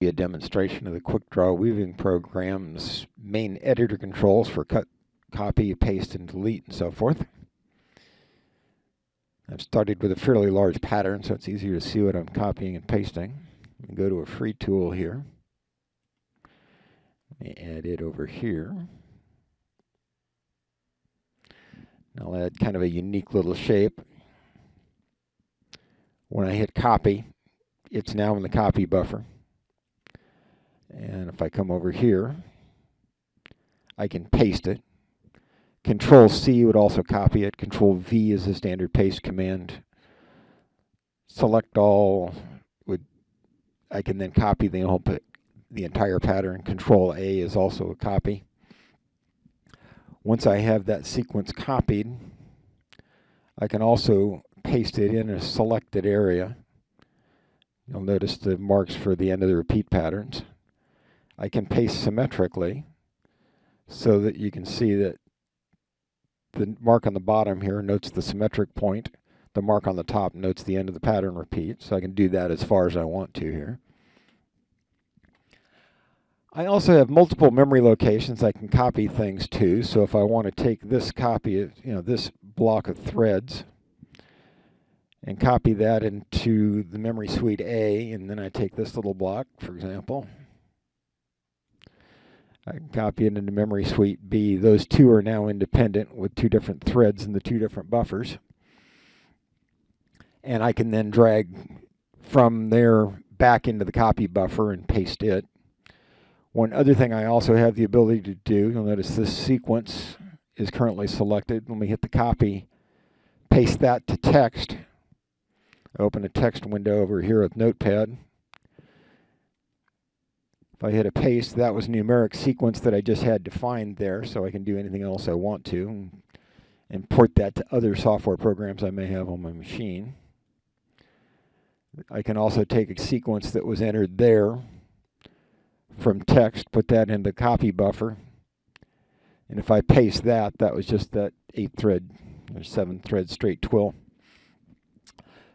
A demonstration of the Quickdraw Weaving program's main editor controls for cut, copy, paste, and delete, and so forth. I've started with a fairly large pattern, so it's easier to see what I'm copying and pasting. Let me go to a free tool here. Let me add it over here. I'll add kind of a unique little shape. When I hit copy, it's now in the copy buffer. And if I come over here, I can paste it. Control C would also copy it. Control V is the standard paste command. Select all I can then copy the entire pattern. Control A is also a copy. Once I have that sequence copied, I can also paste it in a selected area. You'll notice the marks for the end of the repeat patterns. I can paste symmetrically so that you can see that the mark on the bottom here notes the symmetric point. The mark on the top notes the end of the pattern repeat. So I can do that as far as I want to here. I also have multiple memory locations I can copy things to. So if I want to take this copy, this block of threads, and copy that into the memory suite A, and then I take this little block, for example. I can copy it into memory suite B. Those two are now independent with two different threads in the two different buffers. And I can then drag from there back into the copy buffer and paste it. One other thing I also have the ability to do, you'll notice this sequence is currently selected. When we hit the copy, paste that to text. I open a text window over here with Notepad. If I hit a paste, that was a numeric sequence that I just had defined there, so I can do anything else I want to and port that to other software programs I may have on my machine. I can also take a sequence that was entered there from text, put that in the copy buffer, and if I paste that, that was just that 8-thread or 7-thread straight twill.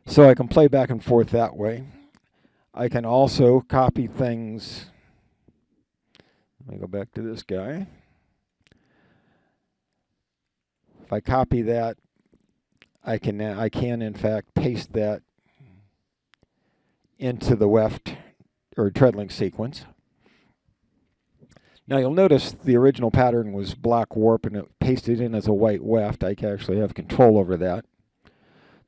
So I can play back and forth that way. I can also copy things. Let me go back to this guy. If I copy that, I can in fact paste that into the weft or treadling sequence. Now you'll notice the original pattern was black warp and it pasted in as a white weft. I can actually have control over that.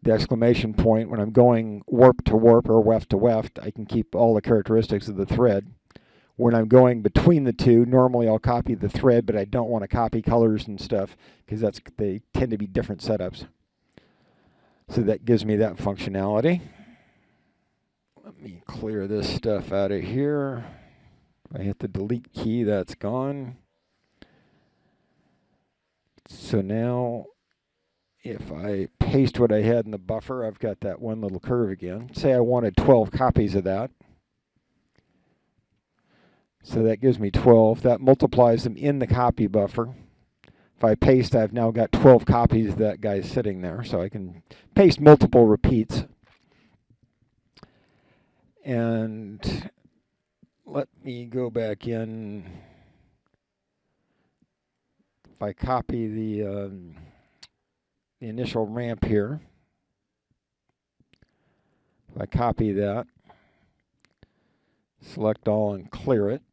The exclamation point, when I'm going warp to warp or weft to weft, I can keep all the characteristics of the thread. When I'm going between the two, normally I'll copy the thread, but I don't want to copy colors and stuff because they tend to be different setups. So that gives me that functionality. Let me clear this stuff out of here. If I hit the delete key, that's gone. So now, if I paste what I had in the buffer, I've got that one little curve again. Say I wanted 12 copies of that. So that gives me 12. That multiplies them in the copy buffer. If I paste, I've now got 12 copies of that guy sitting there. So I can paste multiple repeats. And let me go back in. If I copy the initial ramp here, if I copy that, select all and clear it,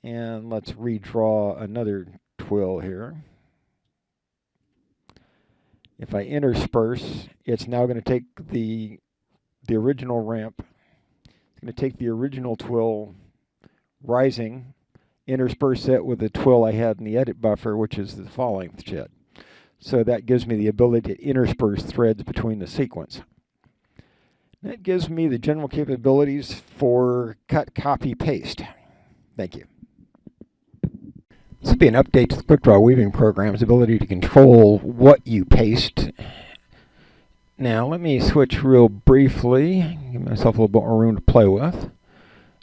and let's redraw another twill here. If I intersperse, it's now going to take the original ramp. It's going to take the original twill rising, intersperse it with the twill I had in the edit buffer, which is the falling shed. So that gives me the ability to intersperse threads between the sequence. That gives me the general capabilities for cut, copy, paste. Thank you. This will be an update to the Quickdraw Weaving program's ability to control what you paste. Now let me switch real briefly, give myself a little bit more room to play with.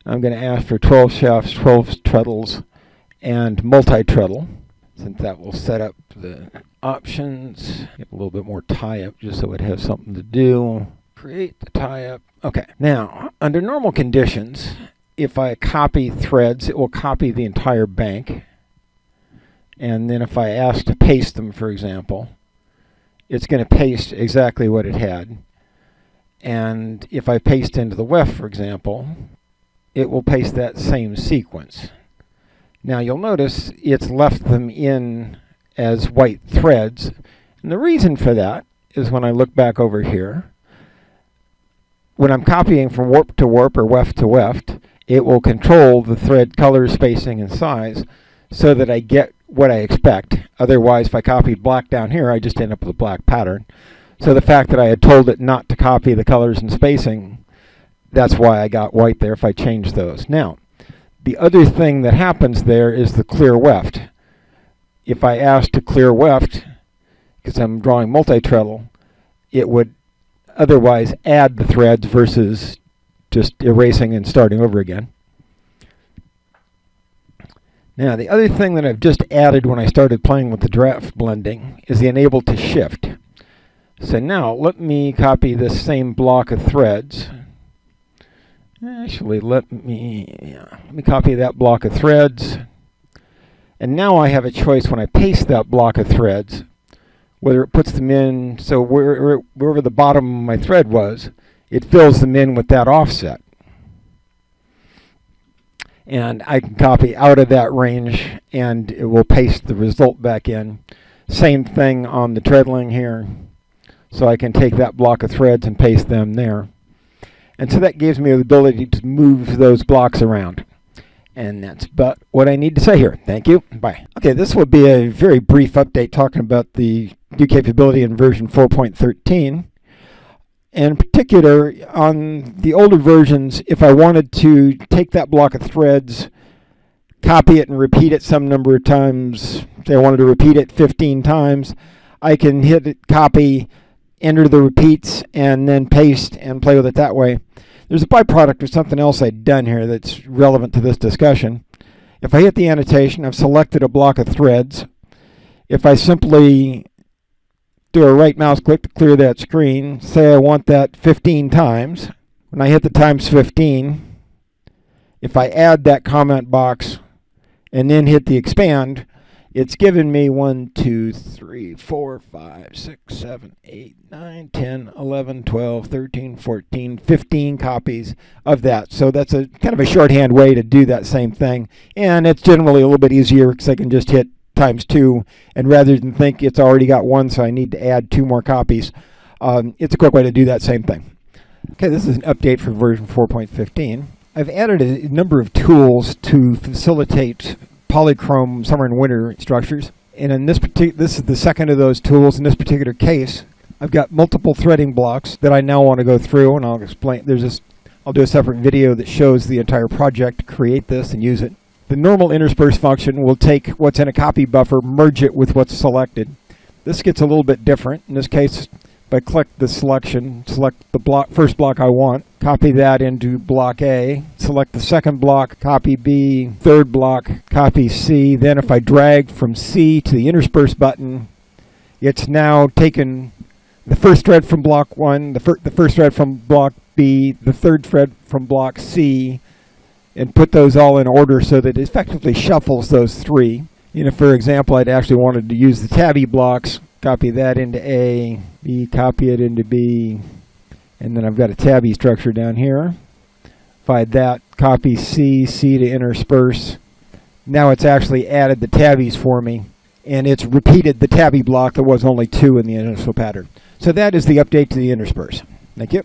I'm going to ask for 12 shafts, 12 treadles, and multi-treadle, since that will set up the options. Get a little bit more tie-up just so it has something to do. create the tie-up. Okay, now, under normal conditions, if I copy threads, it will copy the entire bank. And then if I ask to paste them, for example, it's going to paste exactly what it had. And if I paste into the weft, for example, it will paste that same sequence. Now you'll notice it's left them in as white threads. And the reason for that is when I look back over here, when I'm copying from warp to warp or weft to weft, it will control the thread color, spacing, and size so that I get what I expect. Otherwise, if I copied black down here, I just end up with a black pattern. So the fact that I had told it not to copy the colors and spacing, that's why I got white there if I change those. Now, the other thing that happens there is the clear weft. If I ask to clear weft, because I'm drawing multi-treadle, it would otherwise add the threads versus just erasing and starting over again. Now, the other thing that I've just added when I started playing with the draft blending is the enable to shift. So now, let me copy this same block of threads. Actually, let me copy that block of threads. And now I have a choice when I paste that block of threads, whether it puts them in, so wherever the bottom of my thread was, it fills them in with that offset. And I can copy out of that range and it will paste the result back in. Same thing on the treadling here. So I can take that block of threads and paste them there. And so that gives me the ability to move those blocks around. And that's about what I need to say here. Thank you. Bye. Okay, this will be a very brief update talking about the new capability in version 4.13. In particular, on the older versions, if I wanted to take that block of threads, copy it and repeat it some number of times, say I wanted to repeat it 15 times, I can hit it, copy, enter the repeats, and then paste and play with it that way. There's a byproduct of something else I'd done here that's relevant to this discussion. If I hit the annotation, I've selected a block of threads. If I simply do a right mouse click to clear that screen, say I want that 15 times. When I hit the times 15, if I add that comment box and then hit the expand, it's given me 1, 2, 3, 4, 5, 6, 7, 8, 9, 10, 11, 12, 13, 14, 15 copies of that. So that's a kind of a shorthand way to do that same thing. And it's generally a little bit easier because I can just hit times 2, and rather than think it's already got 1, so I need to add 2 more copies, it's a quick way to do that same thing. Okay, this is an update for version 4.15. I've added a number of tools to facilitate polychrome summer and winter structures, and in this is the second of those tools. In this particular case, I've got multiple threading blocks that I now want to go through, and I'll explain. I'll do a separate video that shows the entire project to create this and use it. The normal intersperse function will take what's in a copy buffer, merge it with what's selected. This gets a little bit different. In this case, if I click the selection, select the first block I want, copy that into block A, select the second block, copy B, third block, copy C. Then if I drag from C to the intersperse button, it's now taken the first thread from block 1, the first thread from block B, the third thread from block C, and put those all in order so that it effectively shuffles those 3. You know, for example, I'd actually wanted to use the tabby blocks, copy that into A, B, copy it into B, and then I've got a tabby structure down here. If I had that, copy C, C to intersperse. Now it's actually added the tabbies for me, and it's repeated the tabby block that was only 2 in the initial pattern. So that is the update to the intersperse. Thank you.